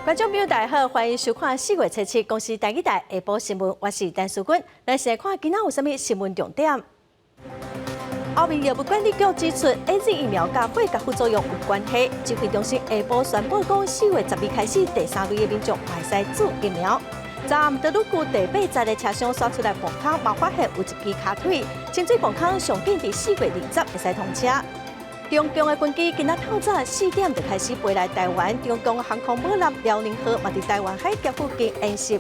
观众朋友大家好，欢迎收看4月7日公司台语台下晡新闻，我是陈淑君。来先看今仔有啥物新闻重点。后面药物管理局指出 ，AZ 疫苗甲血甲副作用有关系。指挥中心下晡宣布讲，4月12日开始，第3类的民众卖使注疫苗。昨暗德鲁区第8站的车厢刷出来磅空，嘛发现有一支卡腿，清水磅空上紧伫4月20会使通车。中共的军机今仔透早4点就开始飞来台湾，中共航空母舰辽宁号嘛伫台湾海峡附近演习。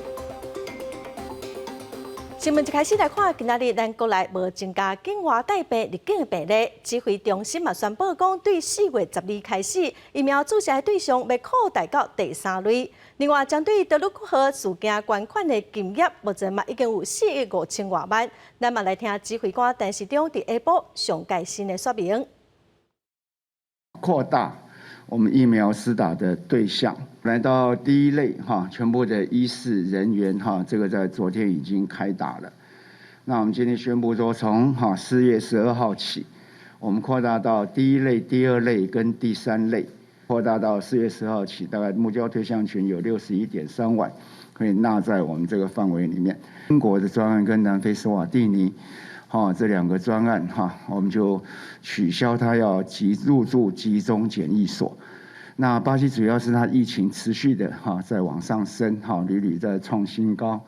新闻一开始来看，今仔日咱国内无增加境外带病入境的病例。指挥中心嘛宣布讲，对4月12日开始，疫苗注射的对象要扩大到第3类。另外，针对德鲁克号事件捐款的金额，目前嘛已经有4亿5千多万。咱嘛来听指挥官陈时中伫下晡上届新的说明。扩大我们疫苗施打的对象，来到第1类全部的医事人员这个在昨天已经开打了。那我们今天宣布说，从4月12号起，我们扩大到第1类、第2类跟第3类，扩大到4月10号起，大概目标对象群有61.3万，可以纳在我们这个范围里面。英国的专案跟南非斯瓦蒂尼。这2个专案我们就取消它要入住集中检疫所。那巴西主要是它疫情持续的在往上升，屡屡在创新高，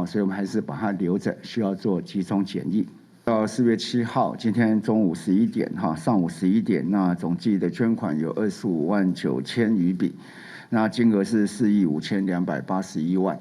所以我们还是把它留着，需要做集中检疫。到4月7号，今天中午11点上午11点，那总计的捐款有25万9千余笔，那金额是4亿5281万。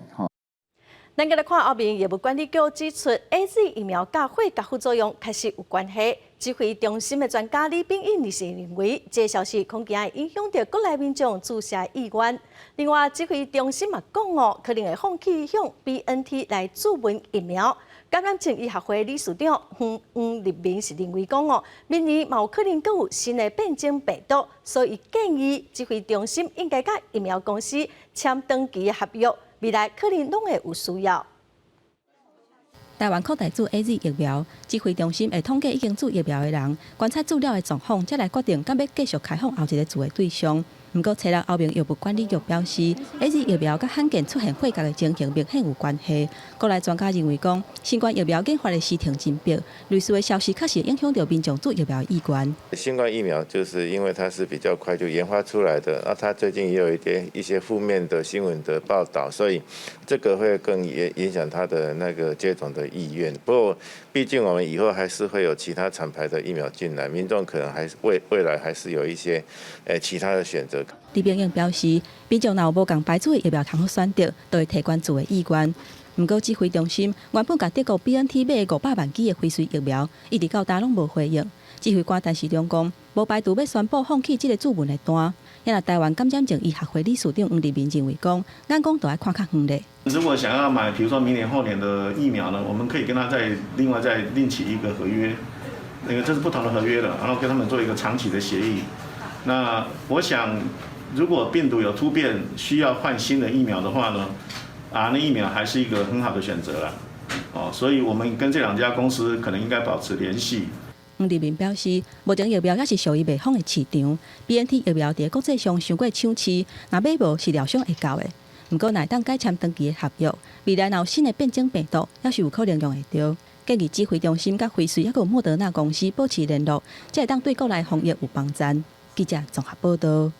咱再来看后面，药物管理局指出 ，AZ 疫苗甲血甲副作用确实有关系。指挥中心的专家李秉义日前认为，这消息恐惊会影响到国内民众注射意愿。另外，指挥中心嘛讲可能会放弃向 BNT 来注文疫苗。感染症医学会理事长黄立明是认为讲明年嘛有可能佫有新的变种病毒，所以建议指挥中心应该甲疫苗公司签长期的合约。未来可能拢会有需要。台湾扩大注 AZ 疫苗，指挥中心会统计已经注疫苗的人，观察资料的状况，才来决定敢要继续开放后一个注的对象。不过，采纳后面药物管理局表示 ，AZ 疫苗甲罕见出现血甲的情形明显有关系。国内专家认为讲，新冠疫苗研发的时程真迫，类似的消息确实影响到民众注疫苗的意愿。新冠疫苗就是因为它是比较快就研发出来的，它最近也有一些负面的新闻的报道，所以这个会更影响它的那个接种的意愿。不过，毕竟我们以后还是会有其他厂牌的疫苗进来，民众可能还是未来还是有一些其他的选择。李秉英表示，民众若有无共牌子的疫苗通好选择，都会提关注的意愿。不过，指挥中心原本甲德国 BNT 买的500万剂的辉瑞疫苗，一直到今拢无回应。指挥官陈时中讲，无排除要宣布放弃这个注文的单。也若台湾感染症医学会理事长黄立明认为讲，眼光都要看较远咧。如果想要买，比如说明年后年的疫苗呢，我们可以跟他另外再另起一个合约，这是不同的合约了，然后跟他们做一个长期的协议。那我想，如果病毒有突变，需要换新的疫苗的话呢，RNA疫苗还是一个很好的选择了。所以我们跟这2家公司可能应该保持联系。黄立明表示，目前疫苗也是属于未放的市场 ，BNT 疫苗伫国际上伤过抢市，若买无是疗伤会到的。不过，乃当改签长期的合约，未来若有新的变种病毒，也是有可能用会到。建议指挥中心甲辉瑞还有莫德纳公司保持联络，才会当对国内防疫有帮助。记者综合报道。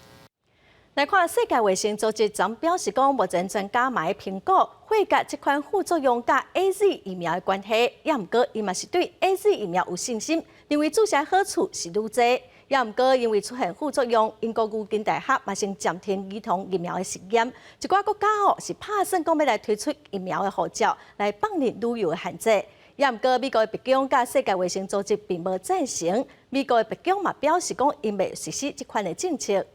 来看世界卫生组织昨表示讲，目前专家嘛会评估血甲这款副作用甲 AZ 疫苗的关系，也毋过伊嘛是对 AZ 疫苗有信心，认为注射好处是愈多。也毋过因为出现副作用，英国牛津大学嘛先暂停儿童疫苗的实验。一寡国家是拍算讲要来推出疫苗的护照，来放任旅游的限制。也毋过，美国的白宫甲世界卫生组织并无赞成。美国的白宫嘛表示讲，因未实施这款的政策。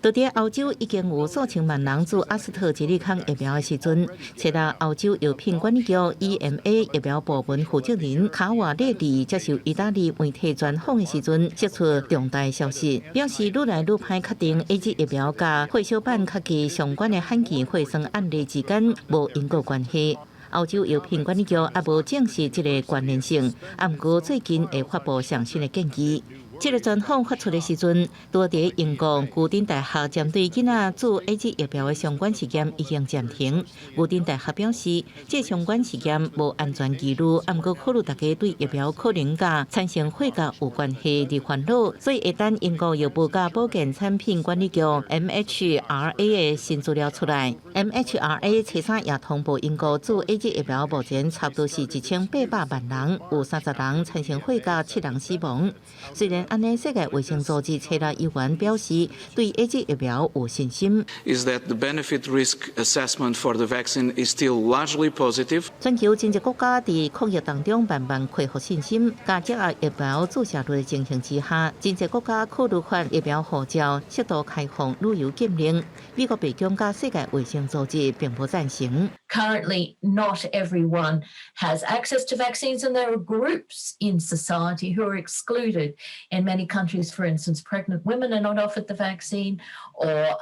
在伫欧洲已经有数千万人注阿斯特捷利康疫苗的时阵，采纳欧洲药品管理局 EMA 疫苗部门负责人卡瓦列里接受意大利媒体专访的时阵，释出重大消息，表示愈来愈歹确定 AZ 疫苗甲血小板科技相关的罕见血栓案例之间无因果关系。欧洲药品管理局也无证实这个关联性，不过最近会发布上新的建议。这个专访发出的时阵，多伫英国牛津大学针对囡仔注 AZ 疫苗的相关实验已经暂停。牛津大学表示，这相关实验无安全记录，不过考虑大家对疫苗可能甲产生血价有关系的烦恼，所以一旦英国药物甲保健产品管理局 MHRA 的新资料出来 ，MHRA 查查也通报英国注 AZ 疫苗目前差不多是1800万人，有30人产生血价，7人死亡。虽然安尼，世界卫生组织切拉议员表示对 AZ 疫苗有信心。Is that the benefit-risk assessment for the vaccine is still largely positive? 全球真济国家伫抗疫当中慢慢恢复信心，加接下疫苗注射率的情形之下，真济国家考虑发疫苗护照，适度开放旅游禁令。美国白宫加世界卫生组织并不赞成。Currently, not everyone has access to vaccines, and there are groups in society who are excluded. In many countries, for instance, pregnant women are not offered the vaccine, or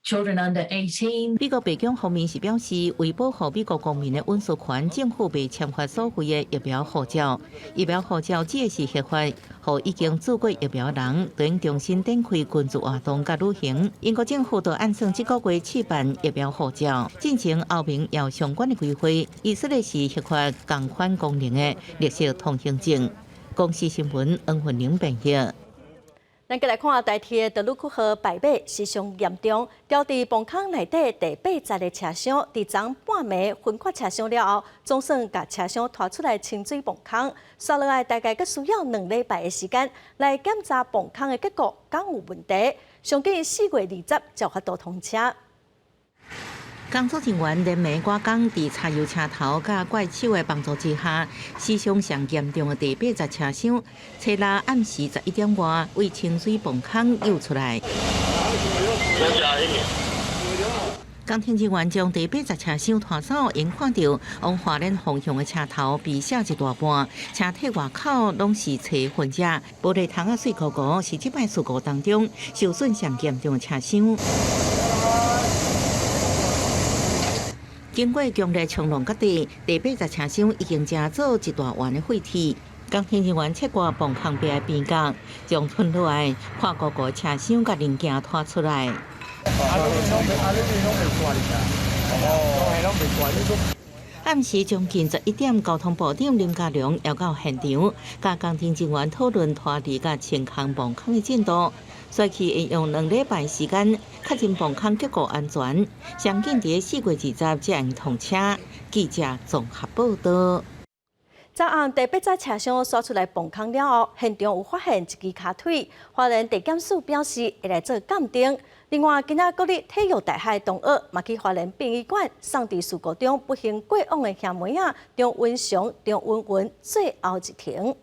children under 18. 美国白宫方面是表示，为保护美国公民的隐私权，政府未签发所谓的疫苗护照。疫苗护照只是合法，予已经注过疫苗的人，就应重新展开军事活动甲旅行。英国政府就按算这个月试办疫苗护照，进行后面要相关的规划。以色列是合法同款功能的绿色通行证。公司新闻恩云玲编译。咱再来看台铁的德鲁库河败马事上严重，掉伫崩坑内底第8节的车厢，伫昨半暝分割车厢了后，总算甲车厢拖出来清水崩坑，刷落来大概阁需要2礼拜的时间来检查崩坑的结果敢有问题。上计4月20才有法度通车。工作人员连暝赶工，伫柴油车头甲怪手的帮助之下，史上上严重的第8节车厢，车拉暗时11点外为清水崩坑游出来。工程人员将第8节车厢拖走，因看到往花莲方向的车头被卸一大半，车体外口拢是车痕迹，玻璃窗啊碎糊糊，是这摆事故当中受损上严重的车厢。经过强烈冲浪角地，第8节车厢已经加做一大弯的废铁。工程人员切割崩坑壁的边角，将吞落来跨过个车厢甲零件拖出来。暗时将近11点，交通部长林佳龙要到现场，甲工程人员讨论拖地甲清空崩坑的进度。所以会用2礼拜时间，确认崩坑结构安全，相信伫4月20才能通车。记者综合报道。昨暗第8节车厢刷出来崩坑了后，现场有发现一支卡腿，花莲地检署表示会来做鉴定。另外，今仔国立体育大学同学嘛去花莲殡仪馆送伫事故中不幸过往的兄妹仔张文祥、张文文最后一庭。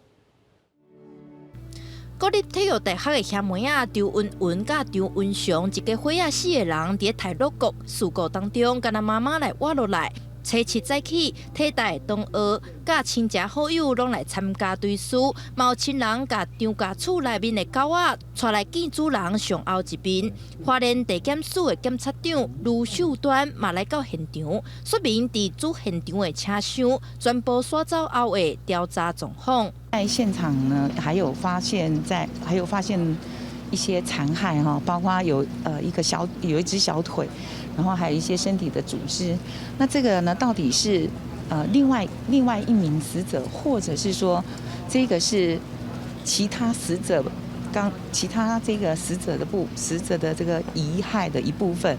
国立体育大学的兄妹仔张文文甲张文祥一家伙仔4个人，伫台乐国事故当中，甲咱妈妈来挖落来。初7早起，体大的同学甲亲戚好友拢来参加追思，嘛有亲人甲张家厝内面的狗仔带来见主人上后一面。花莲地检署的检察长卢秀端嘛来到现场，说明伫主现场的车厢全部刷走后的调查状况。在现场呢，还有发现一些残骸哈，包括有一只小腿，然后还有一些身体的组织。那这个呢，到底是另外一名死者，或者是说这个是其他死者这个死者的这个遗骸的一部分？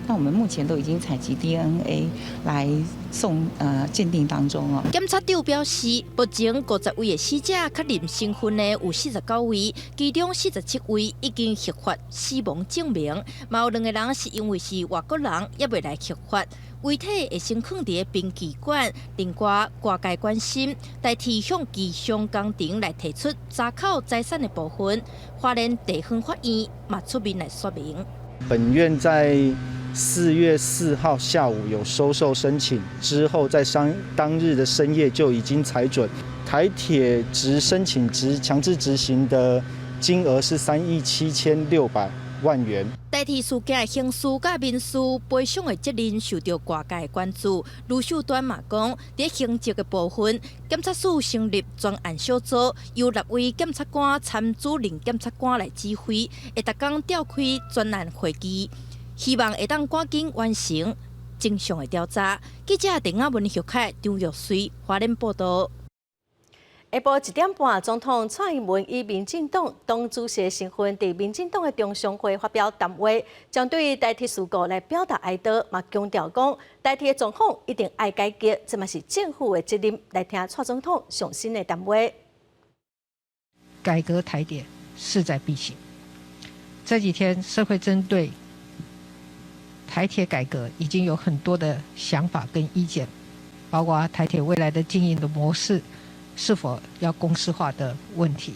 那我们目前都已经采集 DNA 来送鉴定当中哦。检察长表示，目前50位的死者确认身份的有49位，其中47位已经核发死亡证明，嘛有2个人是因为是外国人，也未来核发。遗体会先放伫殡仪馆，另外外界关心代替向机伤工程来提出查扣财产的部分，花莲地方法院嘛出面来说明。本院在4月4号下午有收受申请，之后在当日的深夜就已经裁准。台铁申请强制执行的金额是3亿7600万元。代替事件的刑事甲民事赔偿的责任受到外界的关注。律师端嘛讲，在刑责的部分，检察署成立专案小组，由6位检察官参主任检察官来指挥，会逐工召开专案会议，希望会当赶紧完成正常的调查。记者陈雅文、许凯、张玉水华联报道。下晡1点半，总统蔡英文以民进党党主席身份，伫民进党的中常会发表谈话，将对台铁事故来表达哀悼，嘛强调讲，台铁的状况一定爱改革，这嘛是政府的责任。来听蔡总统上新的谈话。改革台铁势在必行。这几天社会针对台铁改革已经有很多的想法跟意见，包括台铁未来的经营的模式是否要公司化的问题。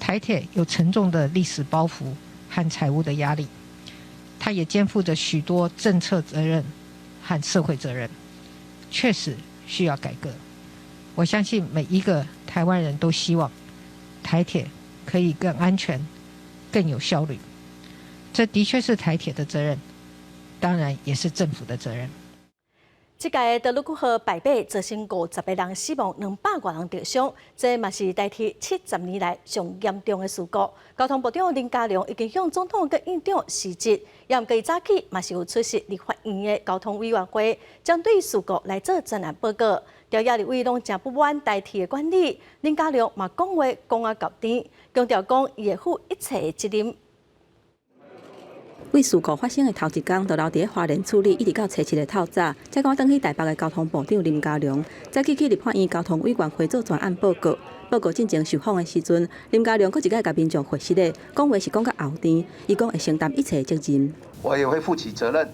台铁有沉重的历史包袱和财务的压力，它也肩负着许多政策责任和社会责任，确实需要改革。我相信每一个台湾人都希望台铁可以更安全、更有效率。这的确是台铁的责任，当然也是政府的责任。这届道路9号败马造成50个人死亡，200多人受伤，这嘛是台铁70年来上严重的事故。交通部长林佳龙已经向总统跟院长示职，也毋过伊早起嘛是有出席立法院的交通委员会，将对事故来做专案报告。调查立委拢真不满台铁的管理，林佳龙嘛讲话讲啊到底，强调讲伊会负一切的责任。为事故发生的头一天，就留伫花莲处理，一直到初7的透早，才赶返去台北的交通部长林佳龙，再去立法院交通委员会做专案报告。报告进前受访的时阵，林佳龙佫一再甲民众回实的，讲话是讲到后甜，伊讲会承担一切责任。我也会负起责任，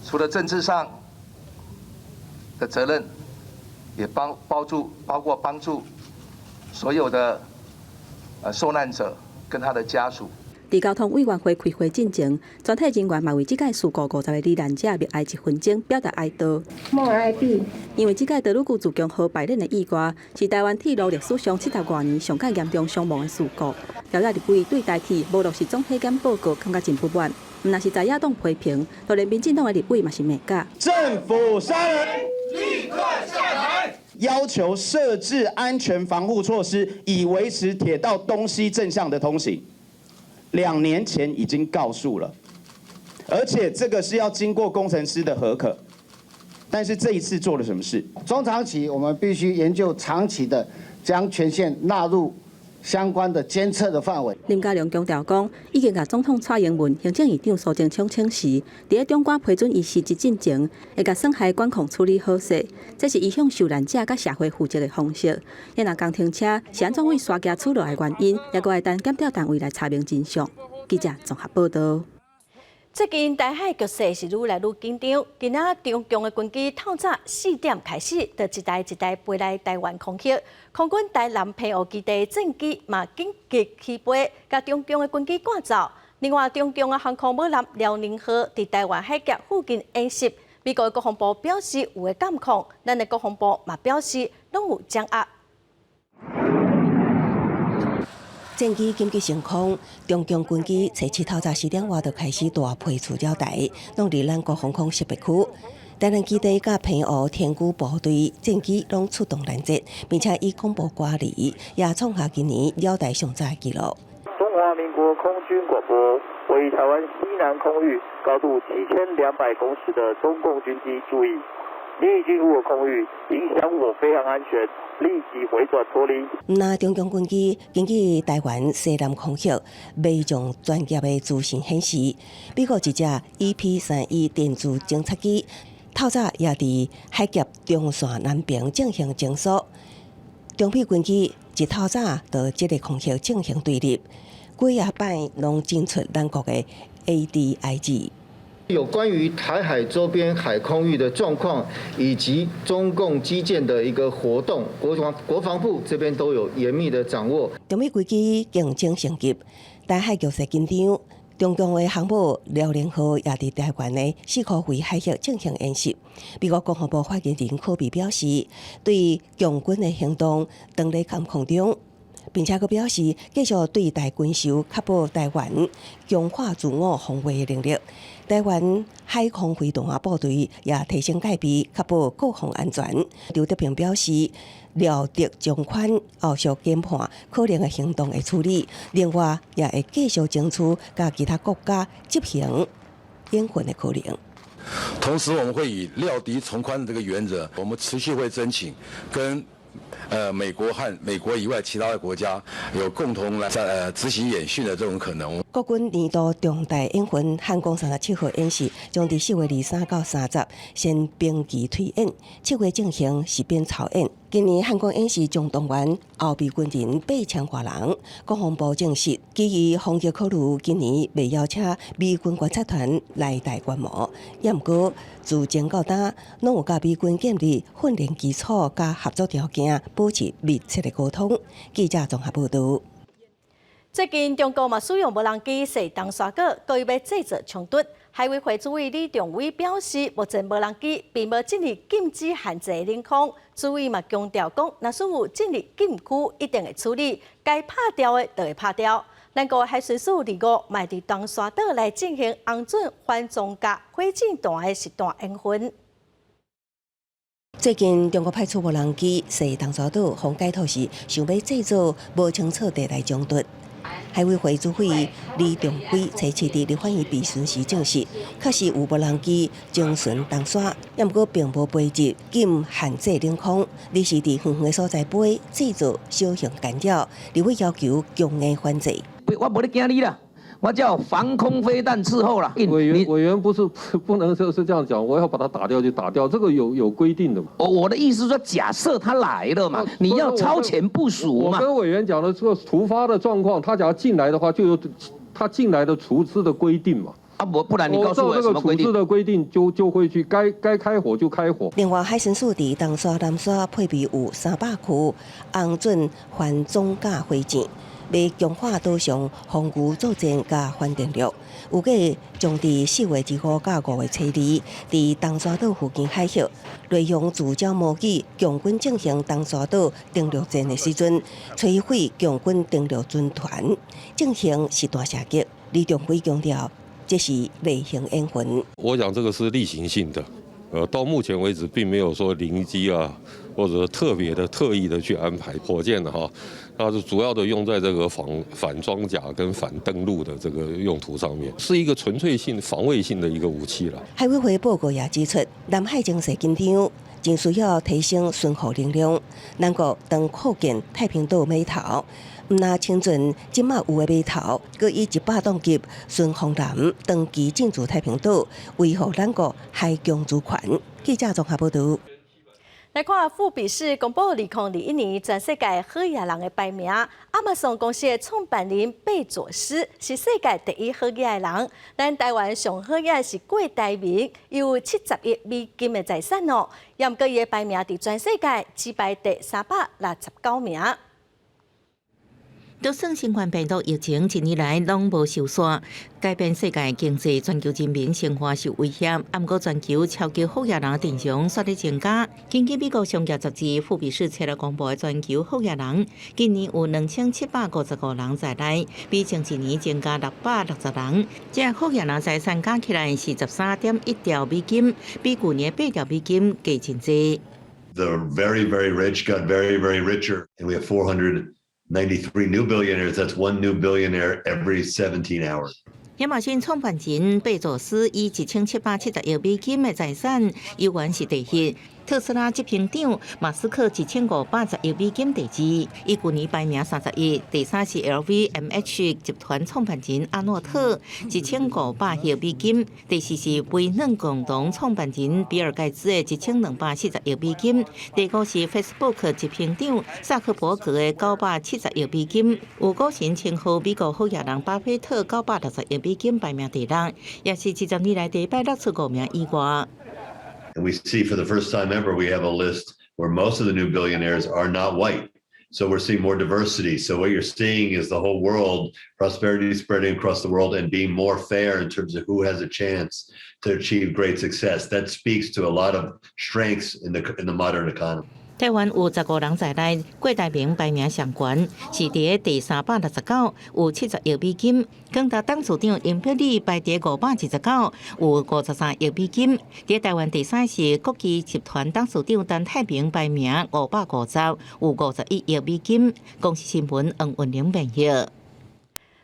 除了政治上的责任，也包括帮助所有的受难者跟他的家属。伫交通委员会开会进前，全体人员嘛为这届事故50个罹难者默哀1分钟，表达哀悼。默哀毕。因为这届道路9自强号败冷的意外，是台湾铁路历史上70多年上较严重伤亡的事故。调查立委对台铁无落实总体检报告感觉真不满，毋但是在野党批评，就连民进党的立委嘛是骂甲。政府杀人，立刻下台！要求设置安全防护措施，以维持铁道东西正向的通行。2年前已经告诉了，而且这个是要经过工程师的核可，但是这一次做了什么事？中长期我们必须研究长期的，将全线纳入相关的监测的范围。林佳龙强调讲，已经甲总统蔡英文、行政院长苏贞昌请示，伫中关批准伊辞职进前，会甲损害管控处理好势，这是伊向受难者甲社会负责的方式。也若工程车是安怎为刷架出落的原因，也阁会等检调单位来查明真相。记者综合报道。最近台海局势是愈来愈紧张，今仔中共的军机透早4点开始，就一台一台飞来台湾空袭。空军台南澎湖基地战机嘛紧急起飞，甲中共的军机赶走。另外，中共的航空母舰辽宁号伫台湾海峡附近演习，美国的国防部表示有会监控，咱的国防部嘛表示拢有掌握。战机紧急升空，中共军机初7透早4点外就开始大批出扰台，拢伫咱国防空识别区。台南基地甲澎湖天军部队战机拢出动拦截，并且以恐怖挂离，也创下今年扰台上早纪录。中华民国空军广播，位于台湾西南空域高度7200公尺的中共军机注意，你已进入我空域，影响我飞航安全。立即回转脱离。那中共军机根据台湾西南空域mis众专业的资讯显示，美国一只 EP-31电子侦察机透早也伫海峡中线南边进行侦索。中美军机一透早就这个空域进行对立，几夜摆拢侦出咱国的 ADIG。有关于台海周边海空域的状况，以及中共基建的一个活动，国防部这边都有严密的掌握。中美军机竞争升级，台海局势紧张。中共的航母辽宁号也伫台湾的4号回海峡进行演习。美国国防部发言人科比表示，对共军的行动当在监控中，并且佮表示继续对台军售，确保台湾强化自我防卫的能力。台湾海空飞弹部队也提升戒备，确保国防安全。刘德平表示，料敌将款后续研判可能的行动的处理，另外也会继续争取甲其他国家执行演训的可能。同时，我们会以料敌从宽这个原则，我们持续会申请跟美国和美国以外其他的国家有共同来执行演训的这种可能。国军年度重大演训汉光37号演习将伫4月23到30先兵棋推演，7月进行实兵操演。今年汉光演习将动员后备军人8000多人。国防部证实，基于防疫考虑，今年未邀请美军观察团来台观摩。也毋过，自前到今，拢有甲美军建立训练基础甲合作条件，保持密切的沟通。记者综合报道。最近中国嘛使用无人机射东沙果，故意要制造冲突。海委会主委李仲伟表示，目前无人机并无进入禁止限制的领空。主委嘛强调讲，若是有进入禁区，一定会处理，该拍掉的就会拍掉。咱国海巡署2号卖伫东沙岛来进行红准反装甲火箭弹的实弹演训。最近，中国派出无人机射东沙岛，防解套时想要制造无清楚地带冲突。海委会主委李仲伟初7日立法院备询时证实，确实有无人机经巡东沙，也毋过并无飞入禁限制领空，而是伫远远的所在飞，制造小型干扰。立委要求强硬反制。我无咧惊你啦。我叫防空飞弹伺候啦。委员不能就是这样讲，我要把它打掉就打掉，这个有规定的嘛。我的意思是说，假设他来了嘛，你要超前部署嘛。我跟委员讲的这个突发的状况，他假如进来的话，就有他进来的处置的规定嘛。啊，不然你告诉我什么规定？处置的规定就会去该开火就开火。另外，海巡署伫东沙、南沙配备有300区红准反装甲火箭。要强化岛上防御作战甲反电力，预计将伫4月1号到5月初2，伫东沙岛附近海域，利用自礁模拟强军进行东沙岛登陆战的时阵，摧毁强军登陆军团，进行实弹射击。李仲伟强调，这是例行演训。我讲这个是例行性的，到目前为止并没有说临机啊，或者特意的去安排火箭的哈。它是主要的用在这个反装甲跟反登陆的这个用途上面，是一个纯粹性防卫性的一个武器了。海委会报告也指出，南海情势紧张，正需要提升巡航能量。咱国当扩建太平岛码头，毋那清准即马有的码头，佮以100吨级巡航舰长期进驻太平岛，维护咱国海疆主权。记者综合报道。来看富比士公布2021年全世界好野人的排名，亚马逊公司的创办人贝佐斯是世界第1好野人。咱台湾上好野是郭台铭，伊有70亿美金的财产哦。也毋过伊的排名伫全世界只排第369名。就算新冠病毒疫情一年来拢无收煞，改变世界经济，全球人民生活受威胁。不过，全球超级好野人阵容煞咧增加。根据美国商业杂志《富比士》册了公布的全球好野人，今年有2755人在内，比前一年增加660人。这好野人财产加起来是13.1兆美金，比去年8兆美金加真多。The very, very rich got very, very richer, and we have 493 new billionaires. That's one new billionaire every 17 hours. 亚马逊创办人贝佐斯以1770亿美金的财产，依然是第一。特斯拉执行长马斯克1580亿美金第二，伊去年排名31，第三是 LVMH 集团创办人阿诺特1500亿美金，第四是微软共同创办人比尔盖茨的1240亿美金，第五是 Facebook 执行长萨克伯格的970亿美金，有股神称号美国好野人巴菲特960亿美金排名第六，也是20年来第165名以外。And we see for the first time ever, we have a list where most of the new billionaires are not white. So we're seeing more diversity. So what you're seeing is the whole world, prosperity spreading across the world and being more fair in terms of who has a chance to achieve great success. That speaks to a lot of strengths in the modern economy. 台湾有15人在内，郭台铭排名上悬，是伫第369，有70亿美金；江达董事长林百里排第529，有53亿美金。伫台湾第3是国际集团董事长陈太平，排名550，有51亿美金。公司新闻黄文玲编译。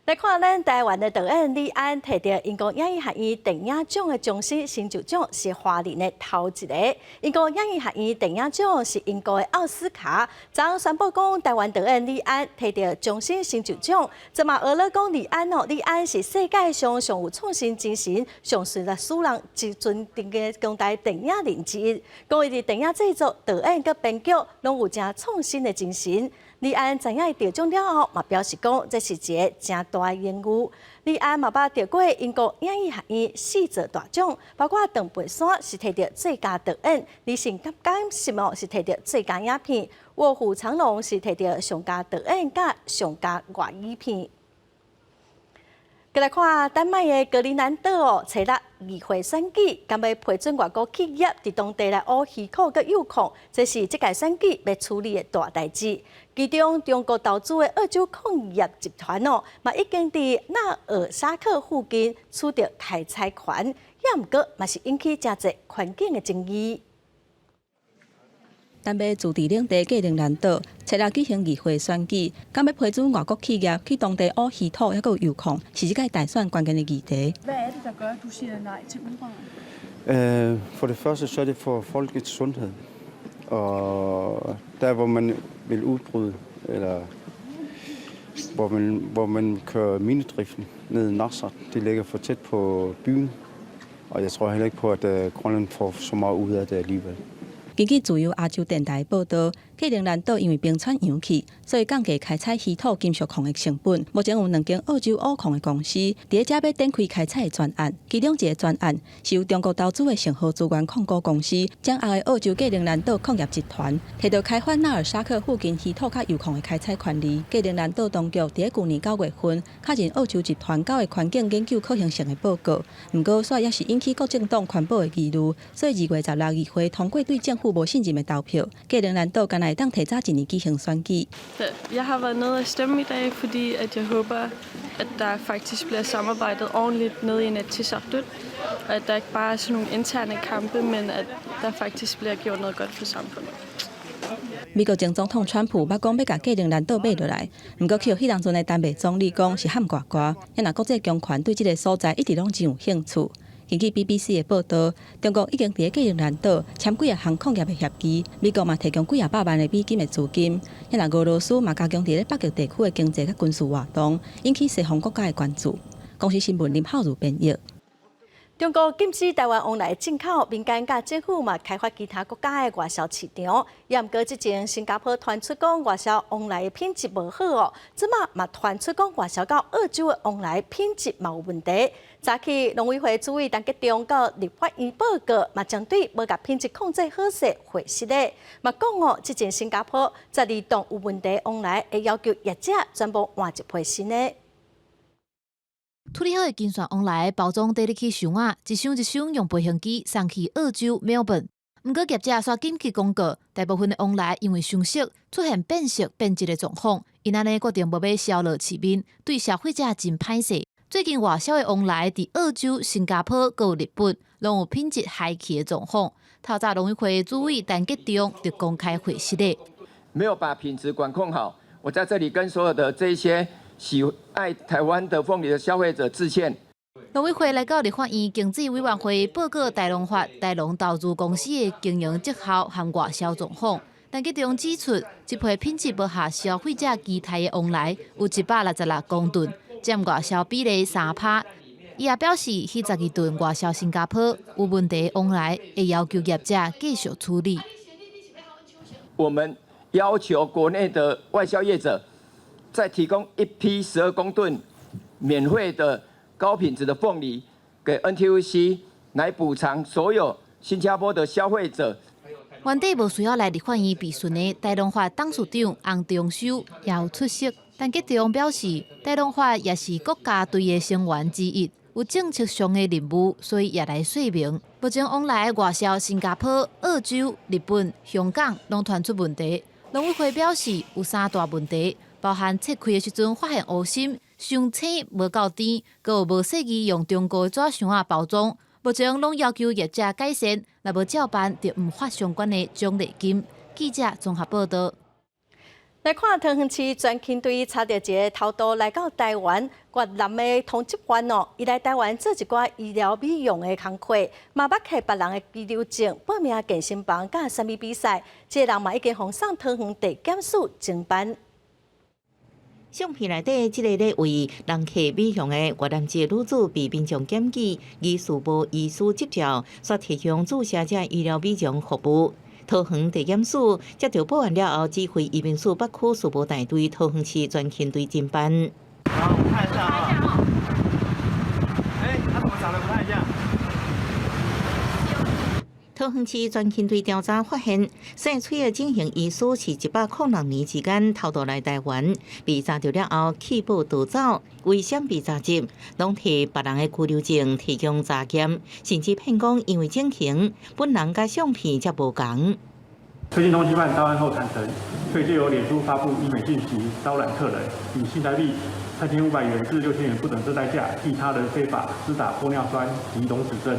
来看咱台湾的导演李安，摕到英国影艺学院电影奖的终身成就奖，是华人的头一个。英国影艺学院电影奖是英国的奥斯卡，昨宣布讲，台湾导演李安摕到终身成就奖。这嘛俄勒讲李安李安是世界上上有创新精神、上随历史人一尊定的公台电影人之一。讲伊伫电影制作、导演佮编剧，拢有真创新的精神。李安知影得奖了后，嘛表示讲，这是一个真大的荣誉。李安嘛捌得过英国影艺学院4座大奖，包括《断背山》是摕到最佳导演，《理性感心》是摕到最佳影片，《卧虎藏龙》是摕到上佳导演甲上佳外语片。再来看丹麦的格陵兰岛找到议会选举，敢要批准外国企业伫当地来挖鱼库佮铀矿，这是这届选举要处理的大代志。其中，中国投资的澳洲矿业集团嘛已经伫纳尔沙克附近取得开采权，也毋过嘛是引起真侪环境的争议。丹麦自治领地格陵兰岛初六举行议会选举，敢要批准外国企业去當地挖稀土，抑個铀礦，是這屆大選關鍵嘅議題。Hvad er det, der gør, at du siger nej til uran? For det første så er det for folkets sundhed, og der hvor man vil udbryde, eller hvor man kører minedriften ned i Narsat, det ligger for tæt på byen, og jeg tror heller ikke på, at Grønland får så meget ud af det alligevel. 根据自由亞洲電台報道，格陵蘭島因為冰川揚起，所以降低開採稀土金屬礦的成本。目前有2間澳洲挖礦的公司，伫遮要展開開採的專案，其中一個專案是由中國投資的成和資源控股公司，將後的澳洲格陵蘭島礦業集團摕到開發納爾沙克附近稀土佮铀礦的開採權利。格陵蘭島當局伫去年9月份確認澳洲集團交的環境研究可行性的報告，不過卻也是引起各政黨環保的疑慮，所以2月16日議會通過對政府無信任的投票。格陵蘭島敢會當提早1年舉行選舉。Jeg har været nede og stemme i dag, fordi at jeg håber, at der faktisk bliver samarbejdet ordentligt nede i Inatsisartut, og at der ikke bare er sådan nogle interne kampe, men at der faktisk bliver gjort noget godt for samfundet. 美國前總統川普捌講要甲格陵蘭島買落來，不過去迄當陣的丹麥總理講是喊呱呱，因為國際強權對這個所在一直攏真有興趣。根據 BBC 的報道，中國已經伫格陵蘭島簽幾項礦業的協議，美國嘛提供幾百萬的美金的資金，因為俄羅斯嘛加強伫北極地區的經濟甲軍事活動，引起西方國家的關注。公司新聞林浩如編譯。中國禁止台灣往來進口，民間甲政府嘛開發其他國家的外銷市場。也毋過之前新加坡傳出講外銷往來的品質無好即嘛傳出講外銷到澳洲的往來品質嘛有問題。早起農委會主委陳吉仲到立法院報告，嘛針對無甲品質控制好勢回釋咧，嘛講之前新加坡12棟有問題往來，會要求業者全部換一批新的。處理好的金屬往來包裝帶入去箱仔，一箱一箱用飛行機送去澳洲墨爾本。不過業者煞緊急公告，大部分的往來因為箱色出現變色變質的狀況，因安尼決定無要銷落市面，對消費者真歹勢。最近外銷的往來佇澳洲、新加坡佮日本，攏有品質下去的狀況。透早農委會主委陳吉仲就公開回釋咧，沒有把品質管控好，我在這裡跟所有的這些喜愛台灣的鳳梨的消費者致歉。農委會來到立法院經濟委員會報告大農發、大農投資公司的經營績效和外銷狀況。陳吉仲指出，這批品質無合消費者期待的往來有166公噸，佔外銷比例3%。伊也表示，迄12噸外銷新加坡有問題的往來，會要求業者繼續處理。我們要求國內的外銷業者再提供一批12公噸免費的高品質的鳳梨給 NTUC 來補償所有新加坡的消費者。原底無需要來立法院備詢的大農發董事長洪中修也有出席，但吉仲表示，大農發也是國家隊的成員之一，有政策上的任务，所以也来说明。目前往来外销新加坡、澳洲、日本、香港拢传出问题。农委会表示有3大问题，包含切开的时阵发现乌心、伤青无够甜，佮有无适宜用中国的纸箱仔包装。目前拢要求业者改善，若无照办，就唔发相关的奖励金。记者综合报道。来看桃园市专勤队查到一个偷渡来到台湾越南的通缉犯哦，伊来台湾做一寡医疗美容的工课，嘛捌摕别人的居留证报名健身房甲啥物比赛，这个人嘛已经奉上桃园地检署侦办。相片内底，这个咧为人客美容的越南籍女子被民众检举，疑似无医师执照，所提供注射者医疗美容服务。桃园地检署接到报案了后，指挥移民署北区事务大队桃园市专勤队侦办。好，我们看一下啊。他怎么长得不太一样？桃园市专勤队调查发现，姓崔的整形医师是106年之间偷渡来台湾，被查到了后弃保逃走，为闪避查缉，拢摕别人的居留证提供查验，甚至骗讲因为整形，本人甲相片才无同。推进通缉犯到案后坦诚，可以借由脸书发布医美讯息招揽客人，以新台币3500元至6000元不等之代价，替他人非法施打玻尿酸及溶脂针。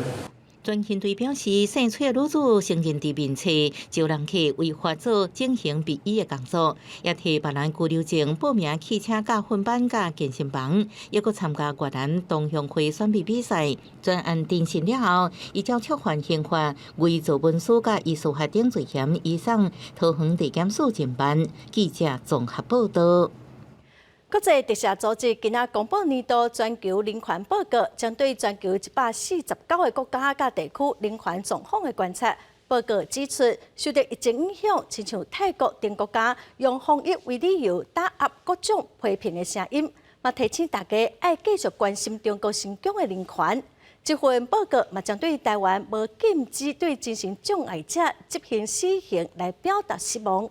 专勤队表示，姓崔的女子承认伫面册招人客违法做整形美医的工作，也替别人居留证报名汽车教训班甲健身房，也佮参加越南同乡会选美比赛。专案定性了后，依照触犯刑法、伪造文书甲艺术法等罪嫌，移送桃园地检署侦办。记者综合报道。国际特赦组织今仔公布年度全球人权报告，针对全球149个国家甲地区人权状况的观察。报告指出，受到疫情影响，亲像泰国等国家用防疫为理由打压各种批评的声音，嘛提醒大家爱继续关心中国新疆的人权。这份报告嘛将对台湾无禁止对精神障碍者执行死刑来表达失望。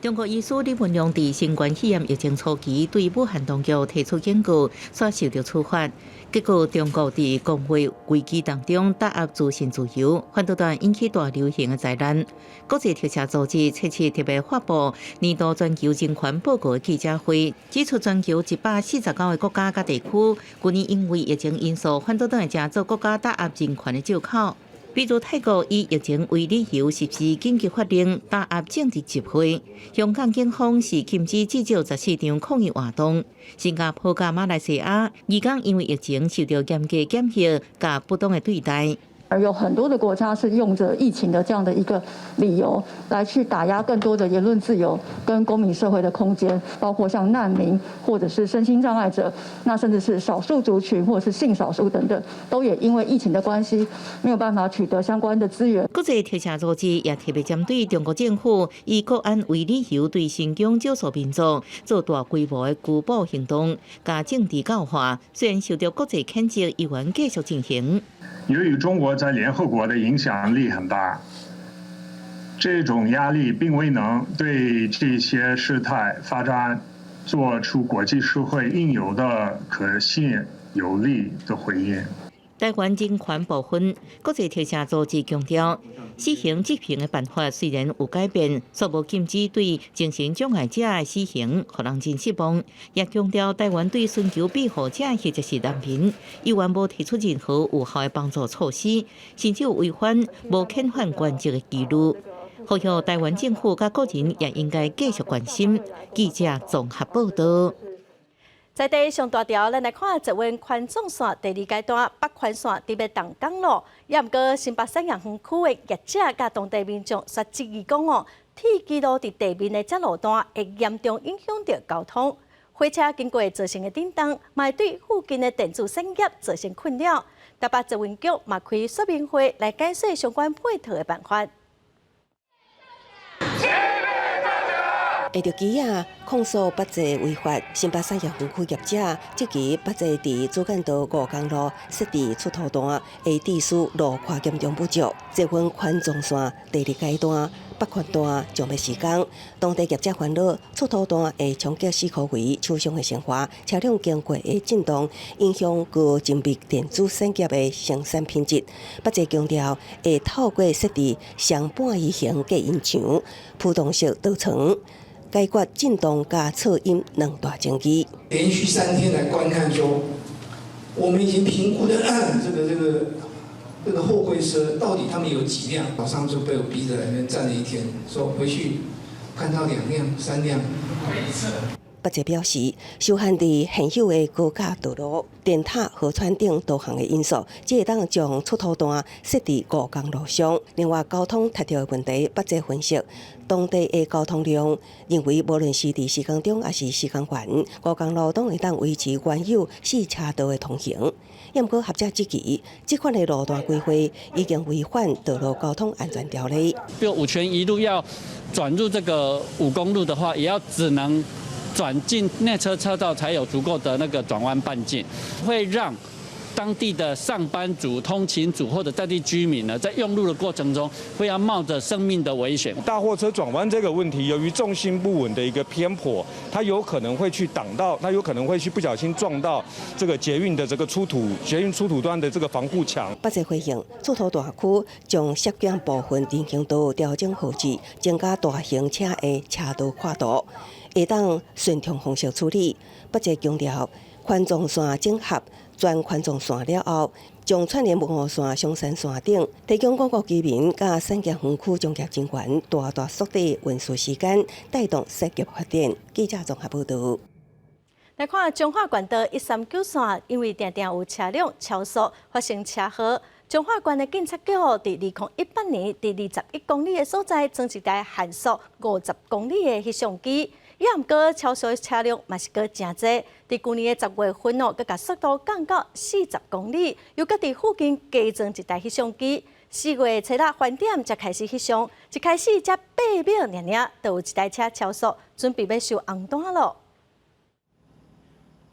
中国医师李文亮伫新冠肺炎疫情初期对武汉当局提出警告，所受到处罚。结果中国伫工会危机当中打压资讯自由，反倒断引起大流行的灾难。国际特赦组织7月特别发布年度全球人权报告的记者会，指出全球149个国家甲地区，去年因为疫情因素，反倒断正做国家打压人权的借口。比如泰国以疫情为理由实施紧急法令，打压政治集会；香港警方是禁止至少14场抗议活动；新加坡甲马来西亚，移工因为疫情受到严格检疫甲不当的对待。而有很多的国家是用着疫情的这样的一个理由来去打压更多的言论自由跟公民社会的空间，包括像难民或者是身心障碍者，那甚至是少数族群或者是性少数等等，都也因为疫情的关系没有办法取得相关的资源。国际特赦组织也特别针对中国政府以国安为理由对新疆少数民族做大规模的拘捕行动，加政治教化，虽然受到国际谴责，依然继续进行。由于中国在联合国的影响力很大，这种压力并未能对这些事态发展做出国际社会应有的可信有力的回应。台湾人权部分，国际特赦组织强调，死刑执行的办法虽然有改变，却无禁止对精神障碍者的死刑，让人真失望。也强调台湾对寻求庇护者或者是难民，依然无提出任何有效的帮助措施，甚至有违反无遣返原则的记录。呼吁台湾政府甲个人也应该继续关心。记者综合报道。在地上大条，咱来看捷运环状线第2阶段北环线伫要动工咯。也毋过新北山阳园区的业者甲当地民众却质疑讲哦，铁基路伫地面的这路段会严重影响到交通，火车经过造成的震动，嘛会对附近的电子产业造成困扰。台北捷运局嘛开说明会来解说相关配套的办法。下着机啊，控诉八节违法，新北产业园区业者即期八节伫主干道5公路设置出头段，下地区路况严重不足，这份宽纵线第2阶段8宽段将要施工。当地业者烦恼出头段会冲击4口围树上的生活，车辆经过的震动影响具精密电子产业的生产品质。八节强调会透过设置双半圆形隔音墙、普通式导层，解决震动加噪音2大争议。连续3天来观看说，我们已经评估的这个货柜车到底他们有几辆？早上就被我逼着来那边站了1天，说回去看到2辆、3辆。八节表示，受限伫现有的高架道路、电塔、河川等多项的因素，只会当将出头段设伫5公路上。另外，交通塌掉的问题，八节分析当地的交通量，认为无论是伫施工中还是施工完，5公路都会当维持原有4车道的通行。要过学者指期，这款的路段规划已经违反道路交通安全条例。比如5权一路要转入这个5公路的话，也要只能转进内车车道才有足够的那个转弯半径，会让当地的上班族、通勤族或者在地居民呢，在用路的过程中，会要冒着生命的危险。大货车转弯这个问题，由于重心不稳的一个偏颇，它有可能会去挡到，它有可能会去不小心撞到这个捷运的这个捷运出土端的这个防护墙。八节回应，出头大区将削减部分人行道调整号志，增加大型车的车道跨度，会当顺畅方式处理。八节强调，宽纵线整合全宽纵线了后，将串联文湖线、松山线等，提供广告居民甲产业园区综合资源，大缩短运输时间，带动产业发展。记者综合报道。来看彰化县道139线，因为常常有车辆超速发生车祸，彰化县的警察局伫2018年伫21公里的所在装一台限速50公里的翕相机。也毋过超速的车辆嘛是个真侪，伫去年的10月份佮把速度降到40公里，又佮伫附近加装一台翕相机。4月初6饭店才开始翕相，一开始才8秒尔，就有一台车超速，准备要收红单咯。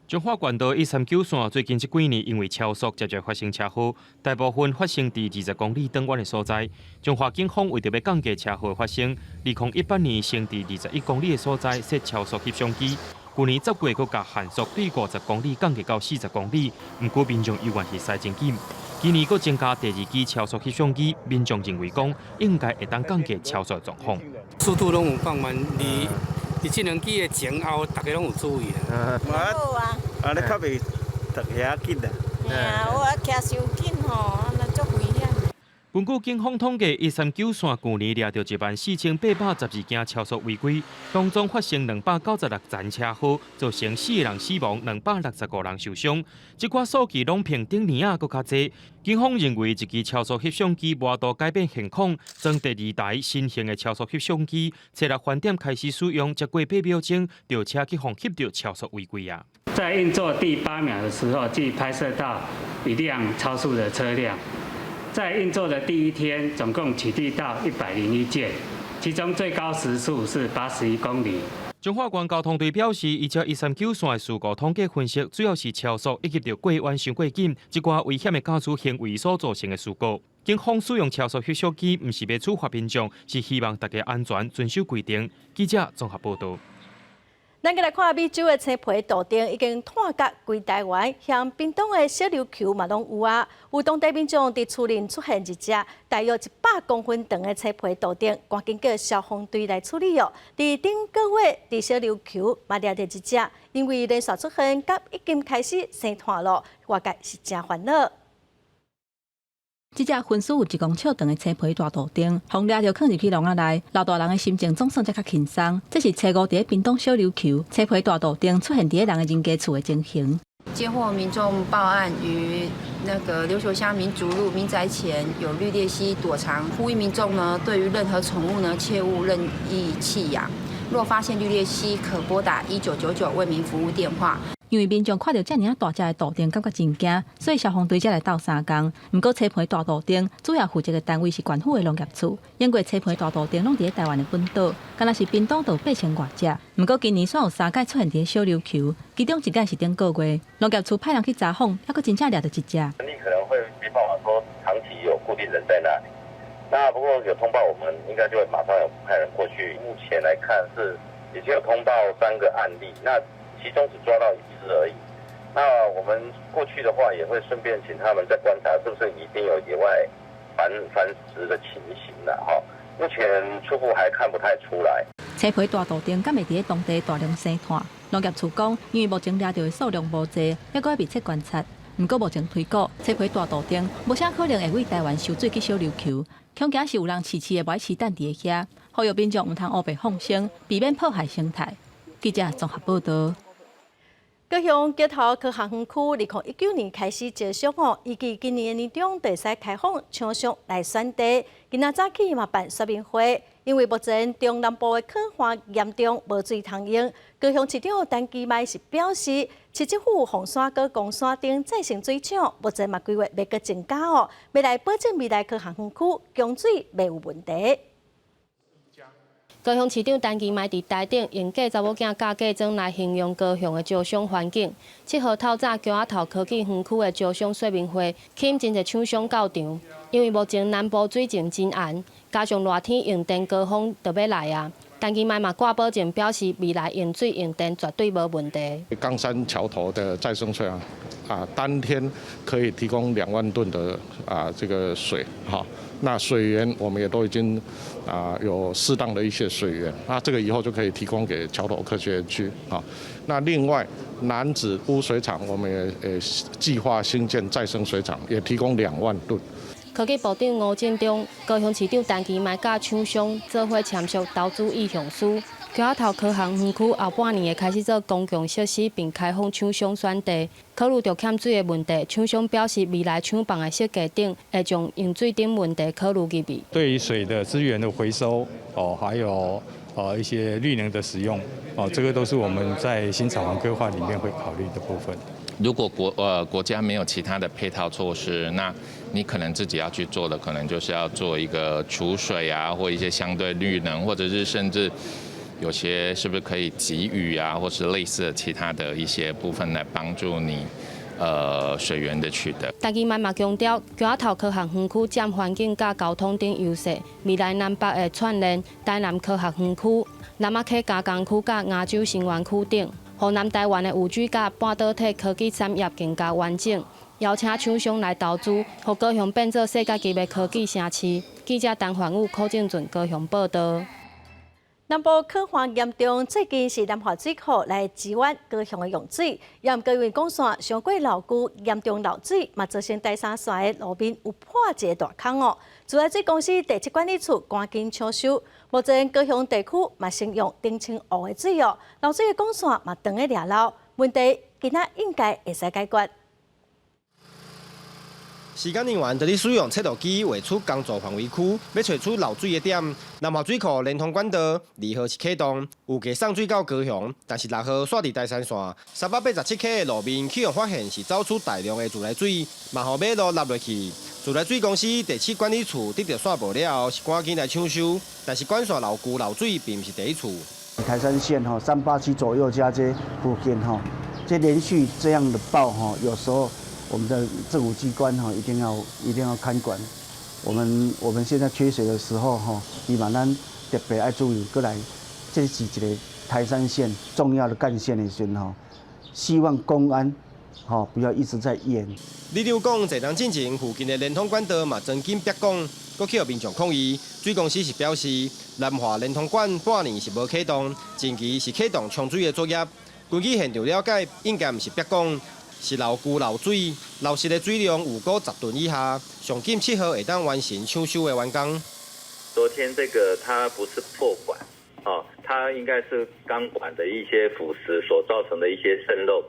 彰化县道139线最近这几年因为超速接着发生车祸，大部分发生伫20公里长远的所在。彰化警方为着要降低车祸发生，2018年先伫21公里的所在设超速翕相机。去年10月，佮甲限速对50公里降低到40公里，毋过民众依然是驶真紧。今年佮增加第2支超速翕相机，民众认为讲应该会当降低超速的状况。速度拢有放慢，伫智能机的前后，大家拢有注意啊。好啊。啊，你较袂特遐紧啊？嘿啊，我骑伤紧吼，那足危险。根据警方统计，139线去年抓到14812件超速违规，当中发生296件车祸，造成4个人死亡，265人受伤。这寡数据拢比顶年啊佫较侪。警方认为，一支超速翕相机无度改变现况，装第2台新型的超速翕相机，初6饭店开始使用，才过8秒钟，吊车去互翕到超速违规啊！在运作第8秒的时候，即拍摄到一辆超速的车辆。在运作的第1天，总共取缔到101件，其中最高时速是81公里。彰化县交通队表示，依照139线的事故统计分析，主要是超速以及着过弯伤过紧，一寡危险的驾驶行为所造成的事故。警方使用超速翕相机，唔是要处罚民众，是希望大家安全遵守规定。记者综合报道。咱来看美洲的青皮杜丁已经探甲规台湾，像屏东的小琉球嘛拢有啊。有当地民众伫厝内出现一只大约100公分长的青皮杜丁，赶紧叫消防队来处理哦。伫顶个月伫小琉球嘛抓到一只，因为连续出现，甲已经开始生炭咯，外界是真烦恼。这只分数有1公尺长的青皮大杜丁，互抓着放入去笼仔内，老大人的心情总算才较轻松。这是初5伫屏东小琉球青皮大杜丁出现伫人的人家厝的情形。接获民众报案，于琉球乡民族路民宅前有绿鬣蜥躲藏，呼吁民众呢，对于任何宠物呢，切勿任意弃养。若发现绿鬣蜥，可拨打1999为民服务电话。因为民众看到遮尔大只的杜丁，感觉真惊，所以消防队才来斗3工。不过，栽培大杜丁主要负责的单位是县府的农业处。因过栽培大杜丁拢伫台湾的本岛，敢若是屏东岛8000外只。不过今年煞有3届出现伫小琉球，其中1届是顶个月，农业处派人去查访，还佫真正掠到1只。你可能会没办法说长期有固定人在那里。那不过有通报，我们应该就会马上有派人过去。目前来看是已经有通报3个案例，那其中只抓到1只而已。那我们过去的话，也会顺便请他们再观察，是不是已经有野外繁殖的情形了哈。目前初步还看不太出来。栽培大杜丁敢会伫当地大量生产？农业处讲，因为目前掠到的数量无济，还佫要密切观察。不过目前推估，栽培大杜丁无啥可能会为台湾收水去小琉球，恐惊是有人饲的买饲蛋伫遐，呼吁民众唔通乌白放生，避免破坏生态。记者综合报道。高雄街头科学园区2019年开始招商哦，预计今年年中就使开放厂商来选地。今仔早起嘛办说明会，因为目前中南部的科化严重无水通用。高雄市长陈其迈是表示，市政府红山跟公山顶再生水厂，目前嘛规划要搁增加哦，未来保证未来科学园区供水袂有问题。高雄市长陈其迈伫台顶用假查某囝教假装来形容高雄的招商环境。7号透早桥仔头科技园区的招商说明会，吸引真侪厂商到场。因为目前南部水情真暗，加上热天用电高峰就要来啊。陈其迈嘛挂保证表示，未来用水用电绝对无问题。冈山桥头的再生水当天可以提供2万吨的这个水哈。那水源我们也都已经有适当的一些水源，那这个以后就可以提供给桥头科学园区啊。那另外楠梓污水厂我们也计划新建再生水厂，也提供2万吨。科技部长吴振中、高雄市长陈其迈甲厂商做伙签署投资意向书。桥仔头科学园区后半年会开始做公共设施，并开放厂商选地。考虑到欠水的问题，厂商表示未来厂房的设计顶会将用水顶问题考虑入面。对于水的资源的回收还有一些绿能的使用这个都是我们在新厂房规划里面会考虑的部分。如果国家没有其他的配套措施，那你可能自己要去做的，可能就是要做一个储水或一些相对绿能，或者是甚至。有些是不是可以给予或是类似的其他的一些部分来帮助你水源的取得。陈其迈嘛强调，桥仔头科学园区占环境甲交通等优势，未来南北的串联台南科学园区、南仔溪加工区甲亚洲新园区等，互南台湾的5G 甲半导体科技产业更加完整。邀请厂商来投资，互高雄变做世界级的科技城市。记者陈焕武、柯正俊高雄报道。南部科化严重，最近是南华水库来支援高雄的用水，也毋过因为公线上过老旧，严重漏水，嘛造成第三线的路面有破一个大坑哦。自来水公司第7管理处赶紧抢修，目前高雄地区嘛先用定清湖的水哦，漏水的公线嘛长个掠漏，问题今仔应该会使解决。时间人员就咧使用测度机画出工作范围区，要找出漏水的点。南华水库连通管道2号是启动，有计送水到高雄，但是6号煞伫第三线387 K 的路面，去用发现是走出大量的自来水，嘛互马路落落去。自来水公司第7管理处得到线报了后，是赶紧来抢修，但是管线漏旧漏水并不是第一处。台山线387左右加这附近这连续这样的报有时候。我们的政府机关一定要看管。我们现在缺水的时候伊嘛咱特别爱注意过来，这是一个台山线重要的干线的时候希望公安不要一直在演。李长讲，侪人进前附近的连通管道嘛曾经逼讲，搁去互民众抗议。水公司是表示，南华连通管半年是无启动，近期是启动冲水的作业。根据现场了解，应该毋是逼讲。是漏旧漏水，漏失的水量有过10吨以下，上近7号会当完成抢修的完工。昨天这个它不是破管，它应该是钢管的一些腐蚀所造成的一些渗漏，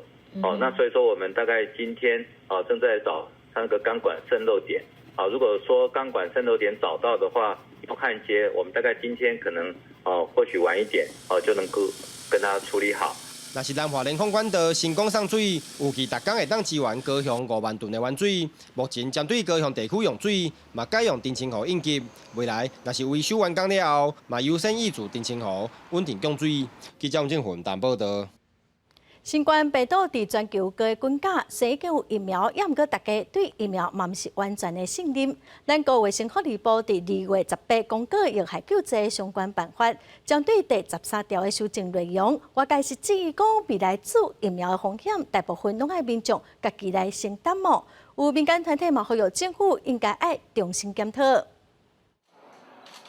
那所以说我们大概今天正在找那个钢管渗漏点，如果说钢管渗漏点找到的话，要焊接，我们大概今天可能或许晚一点就能够跟它处理好。若是南华联控管道成功上水，预计逐工会当支援高雄5万吨的原水。目前针对高雄地区用水，嘛改用澄清湖应急。未来若是维修完工了后，嘛优先挹注澄清湖稳定供水。记者王正云淡报道。新冠病毒伫全球各个国家已经有疫苗，也毋过大家对疫苗嘛毋是完全的信任。咱国卫生福利部伫2月18公告疫害救济相关办法，针对第13条的修正内容，外界是质疑讲未来注疫苗的风险，大部分拢爱民众家己来承担么？有民间团体嘛呼吁政府应该爱重新检讨。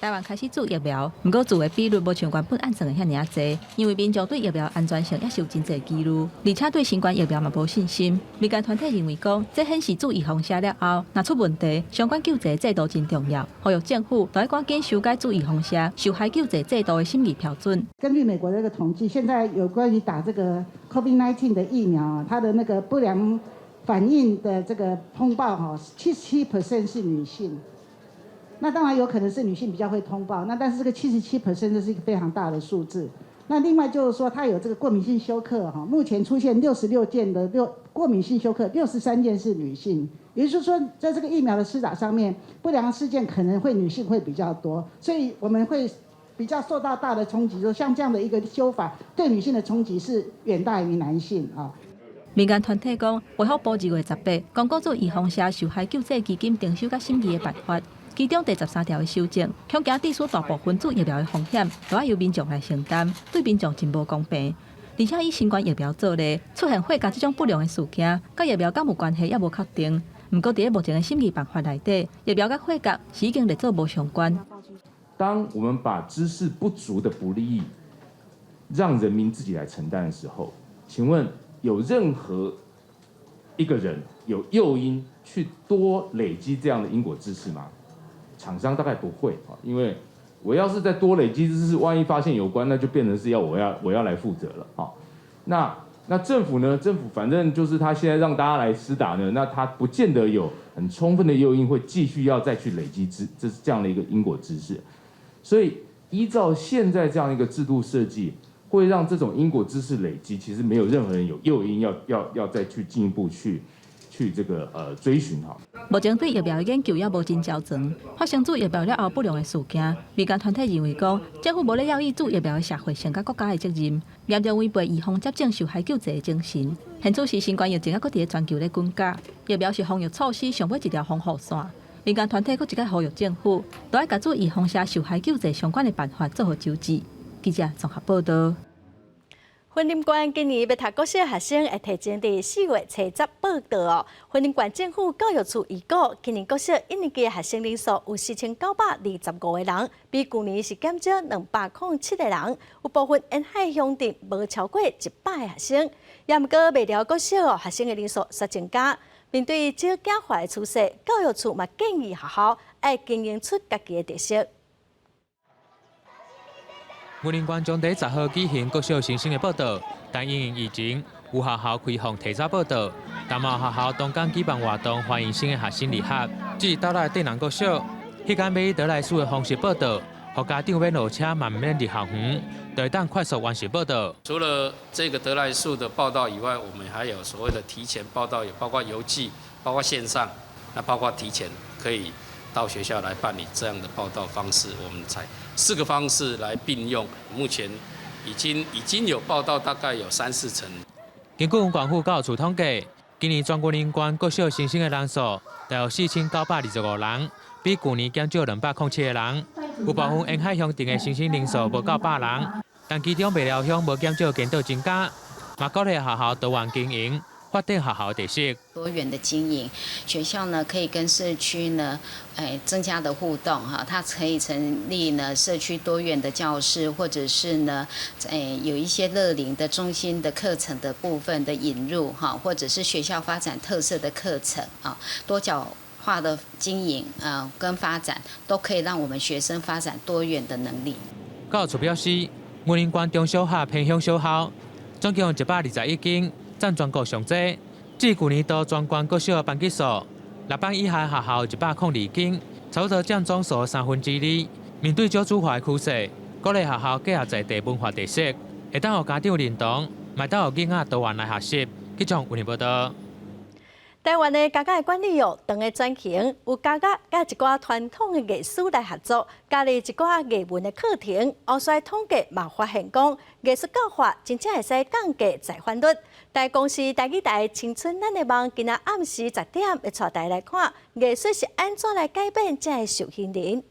台湾开始注疫苗，不过注的比率无像原本按算的遐尔济，因为民众对疫苗安全性也是有真侪疑虑，而且对新冠疫苗嘛无信心。民间团体认为讲，这显示注预防针了后，若出问题，相关救济制度真重要，呼吁政府要赶紧修改注预防针受害救济制度的审议标准。根据美国的这个统计，现在有关于打这个 COVID-19 的疫苗啊，它的那个不良反应的这个通报哈，77% 是女性。那当然有可能是女性比较会通报，那但是这个77%这是一个非常大的数字。那另外就是说，它有这个过敏性休克哈，目前出现66件的过敏性休克，63件是女性，也就是说，在这个疫苗的施打上面，不良事件可能会女性会比较多，所以我们会比较受到大的冲击。就像这样的一个修法，对女性的冲击是远大于男性啊。民间团体讲，卫福部2月18公告做预防针受害救济基金定修甲审议的办法。其中第13条的修正，恐惊致使大部分注疫苗的风险都要由民众来承担，对民众真无公平。而且以新冠疫苗做例，出现血价这种不良的事件，甲疫苗敢有关系也无确定。不过伫目前的审议办法内底，疫苗甲血价是已经列做无相关。当我们把知识不足的不利益让人民自己来承担的时候，请问有任何一个人有诱因去多累积这样的因果知识吗？厂商大概不会啊，因为我要是再多累积知识，万一发现有关，那就变成是我要来负责了啊。那政府呢？政府反正就是他现在让大家来施打呢，那他不见得有很充分的诱因会继续要再去累积这样的一个因果知识，所以依照现在这样一个制度设计，会让这种因果知识累积，其实没有任何人有诱因要再去进一步去这个追寻哈。目前对疫苗的研究也无真照全，发生注疫苗了后不良的事件，民间团体认为讲，政府无咧要以注疫苗的社会性甲国家的责任，严重违背预防接种受害救济的精神。现此时新冠疫情还搁伫全球咧滚价，疫苗是防疫措施上尾一条防护线。民间团体搁一个呼吁政府，都要甲注预防针受害救济相关的办法做好周知。记者综合报道。云林县今年要读国小学生会提前伫4月初10报到哦。云林县政府教育处预估，今年国小1年级的学生人数有4925个人，比去年是减少207个人。有部分沿海乡镇无超过100个学生，也毋过未了国小学生的人数煞增加。面对少子化的趋势，教育处嘛建议学校要经营出家己的特色。云林县将在10号举行国小新生的报道，但因应疫情，有学校开放提早报道。但嘛学校同港举办活动，欢迎新的学生入学。至倒来镇南国小，迄间要以得来速的方式报道，互家长免落车，嘛免入校园，就会当快速完成报道。除了这个得来速的报道以外，我们还有所谓的提前报道，也包括邮寄，包括线上，那包括提前可以到学校来办理这样的报道方式，我们才4个方式来并用。目前已经有报道，大概有3-4成。根据县府教育处统计，今年全云林县国小新生的人数大约4925人，比去年减少207个人。有部分沿海乡镇的新生人数无到100人，但其中未了乡无减少，见到增加。嘛鼓励学校多元经营，发展学校的特色。多元的经营，学校呢可以跟社区呢，增加的互动哈，它可以成立呢社区多元的教室，或者是呢，有一些乐龄的中心的课程的部分的引入哈，或者是学校发展特色的课程啊，多角化的经营跟发展，都可以让我们学生发展多元的能力。教育处表示，云林县中小学偏乡小校总共121间，占全国上济。至去年度全县国小班级数，6班以下学校102间，差不多占总数2/3。面对少子化的趋势，鼓励学校结合在地文化特色，会当予家长认同，买到囡仔台湾来学习。记者为你报道。台湾的家家管理长的转型，有家家甲一寡传统的艺术来合作，加入一寡艺文的课程。后续统计嘛发现讲，艺术教法真正会使降低再犯率。台公司台语台青春咱的梦，今仔暗时10点要带大家来看艺术是安怎来改变这个受刑人。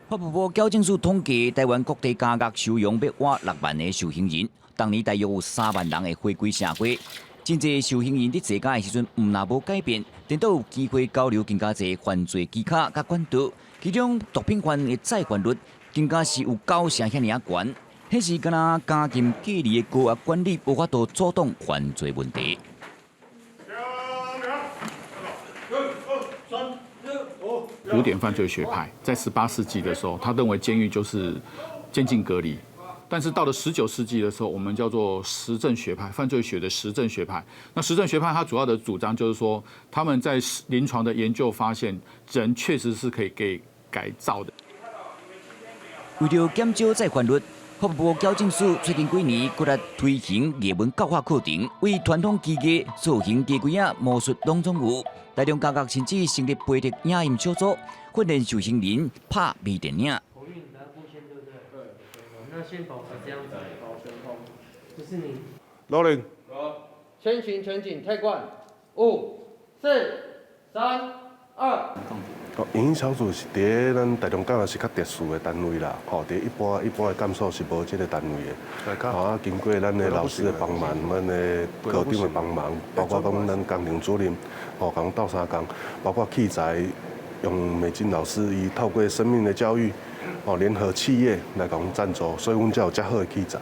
法务部矫正署统计，台湾各地加额收容约6万的受刑人，当年大约有3万人会回归社会。真侪受刑人伫坐监的时阵，毋若无改变，颠倒有机会交流更加侪犯罪技巧甲管道。其中毒品犯的再犯率更加是有9成遐尔悬，迄是敢若监禁隔离的高压管理无法度阻挡犯罪问题。古典犯罪学派在18世纪的时候，他认为监狱就是监禁隔离。但是到了19世纪的时候，我们叫做实证学派，犯罪学的实证学派。那实证学派它主要的主张就是说，他们在临床的研究发现，人确实是可以给改造的。为了减少再犯率，法务部矫正署最近几年搁来推行艺文教化课程，为传统技艺、造型家具啊、魔术拢总有。大量家觉甚至成立培植影音小组，训练受刑人拍微电影。那先保持这样子，保全空，就是你。老人。全群全景太冠，5、4、3、2。影音小组是伫咱台中港是较特殊的单位啦，吼，伫一般的监所是无这个单位的。啊，经过咱的老师的帮忙，咱的科长的帮忙，包括讲咱工程主任，吼，讲斗相共，包括器材，用美金老师伊透过生命的教育。哦，联合企业来甲阮赞助，所以阮才有遮好的器材。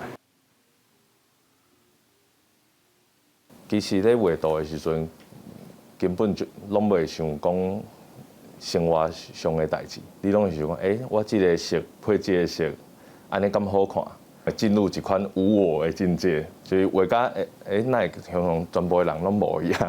其实咧画图的时阵，根本就拢袂想讲生活上的代志，你拢是想讲，我这个色配这个色，安尼咁好看，进入一款无我的境界，所以画家那会像全部的人拢无一样。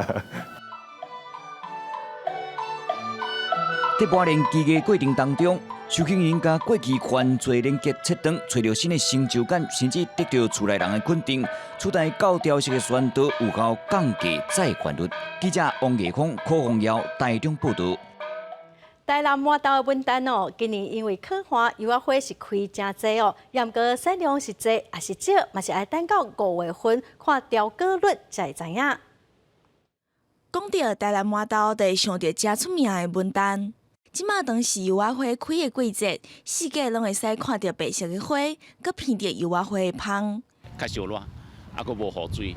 在磨练技艺过程当中。受刑人甲过去犯罪连结切断，找到新的成就感，甚至得到厝内人的肯定。出台高调式的宣导，有效降低再犯率。记者王艺峰、柯宏尧台中报道。台南麻豆的文旦哦，今年因为可花油花花是开真济哦，也毋过产量是济还是少，嘛是要等到5月份看调果率才会知影。讲到台南麻豆，就会想到真出名的文旦。即马当是油花花开的季节，四界拢会使看到白色的花，佮闻到油花花的香。较烧热，佫无雨水，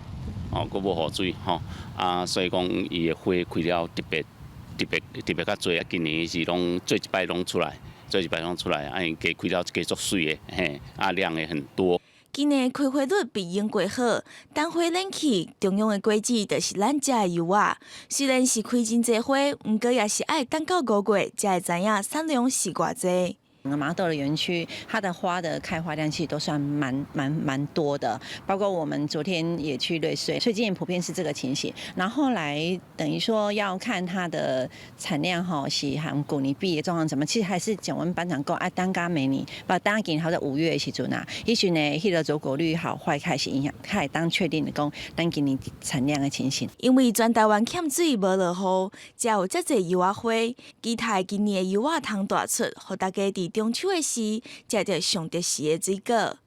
佫无雨水吼，所以讲伊的花开了特别较多啊！今年是拢做一摆拢出来，加开了加足水的，嘿，量也很多。今年开花率比英国好，当花冷起重要的季节就是咱遮的油啊。虽然是开真济花，毋过也是爱等到5月才会知影产量是偌济。麻豆的园区，它的花的开花量其实都算蛮多的，包括我们昨天也去瑞穗，所以今年普遍是这个情形。然后来等于说要看它的产量哈，是和去年比的状况怎么，其实还是降温班长够啊，单加每年，当今好在5月的时阵啊，也许呢，迄个走果率好坏开始影响，开当确定的讲，单今年产量的情形。因为全台湾欠水无落雨，才有遮济油花，期待今年的油花通大出，互大家伫中秋的时，食着上特时的水果。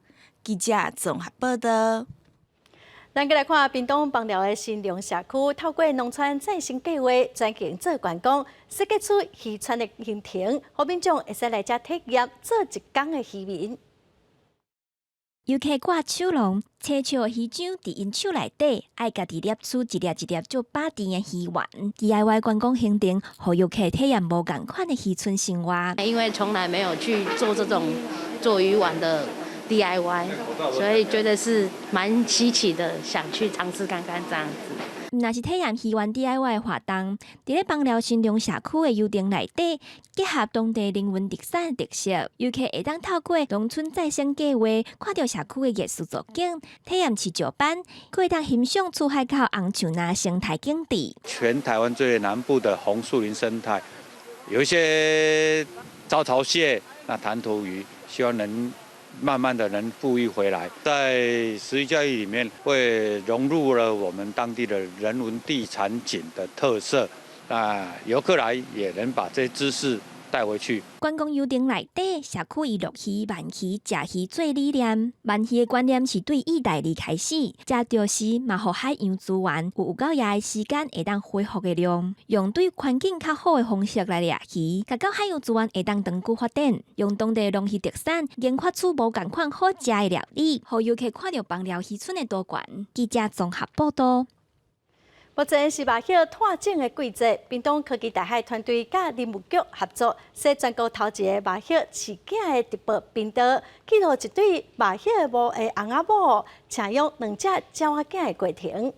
记者综合报道。咱再来看屏东枋寮的新农社区，透过农村再生计划转型做观光，设计出渔船的行程，好民众会使来遮体验做一天的渔民。游客挂手笼，车笑鱼掌伫因手内底，爱家己捏出一粒一粒做饱甜的鱼丸。DIY 观光行程，互游客体验无共款的渔村生活。因为从来没有去做这种做鱼丸的 DIY， 所以觉得是蛮稀奇的，想去尝试看看这样子。若是体验鱼丸 DIY 的活动，伫咧枋寮新农社区的游艇内底，结合当地人文特产的特色，游客会当透过农村再生计划，看到社区的艺术作景，体验饲石斑，可以当欣赏出海口红树林生态景致。全台湾最南部的红树林生态，有一些招潮蟹、那弹涂鱼，希望能慢慢的能富裕回来。在食育教育里面，会融入了我们当地的人文地产景的特色，那游客来也能把这些知识带回去。观光游程内底，社区以乐鱼、鳗鱼、食鱼做理念。鳗鱼的观念是对意大利开始，食着时嘛，互海洋资源有够夜的时间会当恢复的量，用对环境较好的方式来掠鱼，甲到海洋资源会当长久发展，用当地农渔特产研发出无共款好食的料理，互游客看到邦寮渔村的多元。记者综合报道。目前是麻叶拓展的季节，屏东科技大学团队甲林务局合作，设全国头一个麻叶饲囝的直播频道，记录一对麻叶母的翁仔某请养2只鸟仔囝的过程。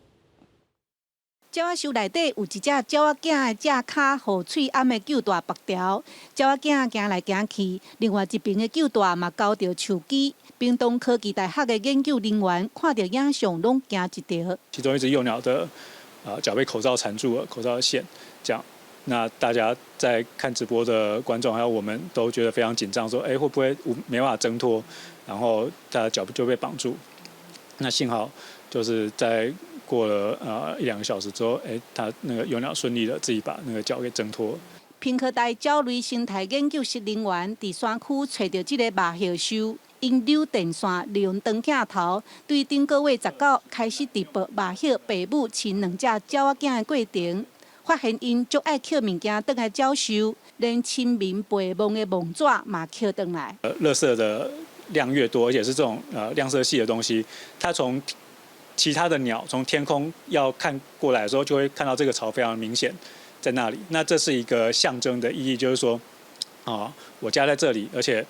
鸟仔树内底有一只鸟仔囝的只脚互喙暗的揪大白条，鸟仔囝行来行去，另外一边的揪大嘛交着树枝。屏东科技大学的研究人员看到影像，拢惊一条。其中一只幼鸟的脚被口罩缠住了，口罩的线这样。那大家在看直播的观众还有我们都觉得非常紧张，说会不会没办法挣脱，然后他的脚就被绑住。那幸好就是在过了1-2个小时之后，他那个幼鸟顺利的自己把那个脚给挣脱。屏科大鸟类生态研究室人员伫山区找到这个麻叶树，因溜电线利用长镜头，对顶个月19开始直播麻叶爸母亲2只鸟仔囝的过程，发现因足爱捡物件倒来鸟收，连亲民陪梦的梦纸嘛捡倒来。垃圾的量越多，而且是这种亮色系的东西，它从其他的鸟从天空要看过来的时候，就会看到这个巢非常明显在那里。那这是一个象征的意义，就是说，我家在这里，而且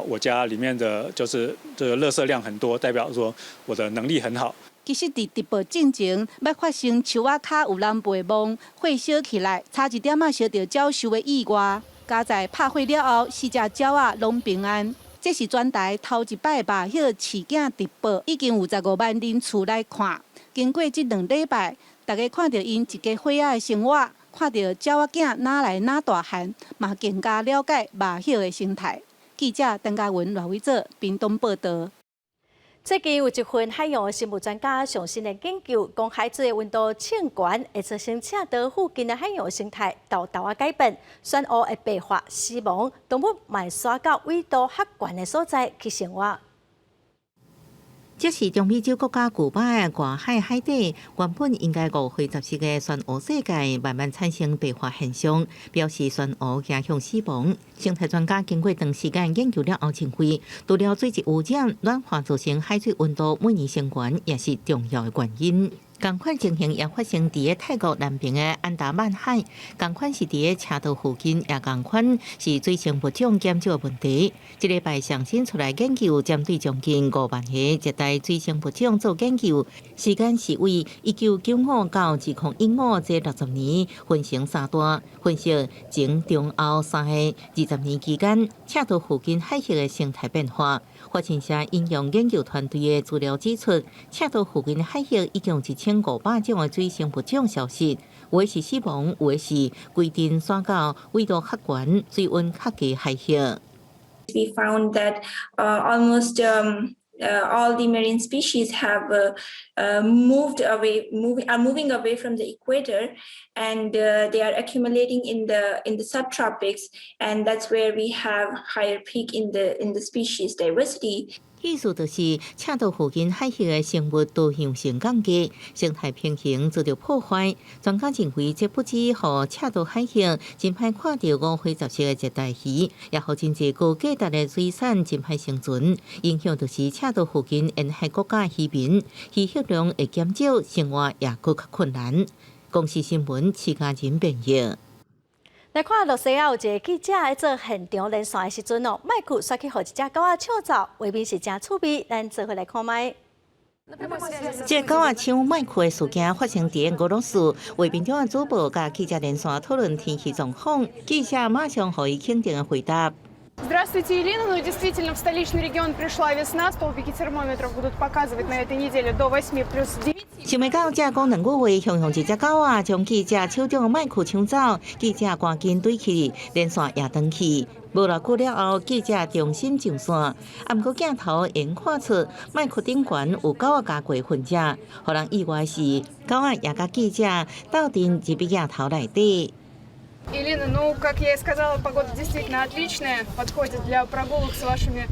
我家里面的就是这个垃圾量很多，代表说我的能力很好。其实伫直播进前，要发生树仔脚有人陪梦，火烧起来，差一点仔烧到鸟收的意外。加在拍火了后，4只鸟仔拢平安。这是全台头一摆麻叶饲囝直播，已经有15万人次来看。经过这2礼拜，大家看到因一家伙仔的生活，看到鸟仔囝哪来哪大汉，嘛更加了解麻叶的生态。记者邓嘉文、赖伟做屏东报道。最近有一份海洋生物专家上新的研究，讲海水的温度升悬会造成赤道附近的海洋生态大大改变，珊瑚会白化死亡，动物卖刷到纬度较悬的所在去生活。这是中美洲国家古巴的外海海底，原本应该5岁10个珊瑚世界慢慢产生白化现象，表示珊瑚走向死亡。生态专家经过长时间研究了后认为，除了水质污染、暖化造成海水温度每年升悬，也是重要的原因。同款情形也发生伫泰国南边的安达曼海，同款是伫赤道附近，也同款是水生物种减少的问题。这礼拜上新出来研究，针对将近5万个热带水生物种做研究，时间是为1995到2015这60年，分成3段，分析前、中、后3个20年期间赤道附近海域的生态变化。发现社引用研究团队的资料指出，赤道附近海域已经1500种的水生物种消失，有的是死亡，有的是规定转到纬度较悬、水温较低海域。We found that almost all the marine species have moving away from the equator, and they are accumulating in the subtropics, and that's where we have higher peak in the species diversity. 意思就是赤道附近海域的生物多样性降低，生态平衡遭到破坏。专家认为，这不止互赤道海域真歹看到5岁10个热带鱼，也互真侪高价值的水产真歹生存。影响就是赤道附近沿海国家渔民渔获量会减少，生活也更较困难。公视新闻徐家仁编译。来看洛西亚有一个记者在做现场连线的时阵哦，麦克刷去互一只狗仔抢走，画面是真趣味，咱做回来看麦。这狗仔抢麦克的事件发生伫俄罗斯，画面中的主播甲记者连线讨论天气状况，记者马上予伊肯定的回答。Здравствуйте, Елена. Ну, действительно, в столичный регион пришла весна. Столбики термометров будут показывать на этой неделе до 8 плюс 9. 想袂到这讲2句话，雄雄一只狗仔将记者手中的麦克抢走，记者赶紧对去连线也转去。无偌久了后，记者重新上线，啊，毋过镜头仍看出麦克顶悬有狗仔加过痕迹，互人意外是狗仔也甲记者斗阵入去镜头内底。 Ирина, ну, как я и сказала, погода действительно отличная, подходит для прогулок с вашими.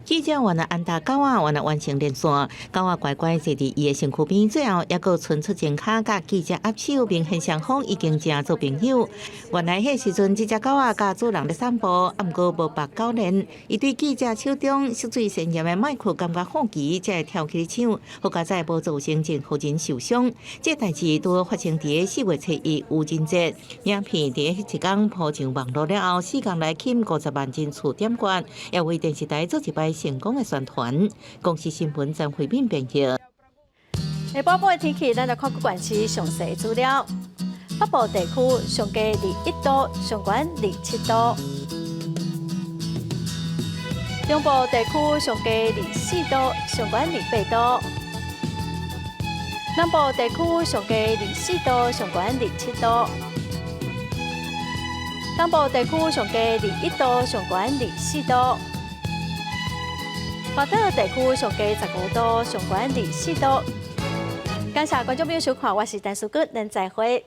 记者原来安达狗仔原来完成连线，狗仔乖乖坐伫伊的身躯边，最后还佫伸出前脚，甲记者握手，明显双方已经正做朋友。原来迄时阵，这只狗仔甲主人咧散步，啊，毋过无别狗链，伊对记者手中涉水鲜艳的麦克感觉好奇，才会跳起抢，好佳在无造成任何人受伤。这代志拄发生伫4月7日愚人节，影片伫迄一天铺上网络了后，4天内吸50万人次点阅，也为电视台做一摆成功的宣传。公司新闻张惠敏编辑。下晡半的天气，咱来看各县市详细资料。北部地区上低21度，上悬27度；中部地区上低24度，上悬28度；南部地区上低24度，上悬27度；东部地区上低21度，上悬24度；华岛地区上低15度，上悬24度。感谢观众朋友收看，我是陈淑君，咱再会。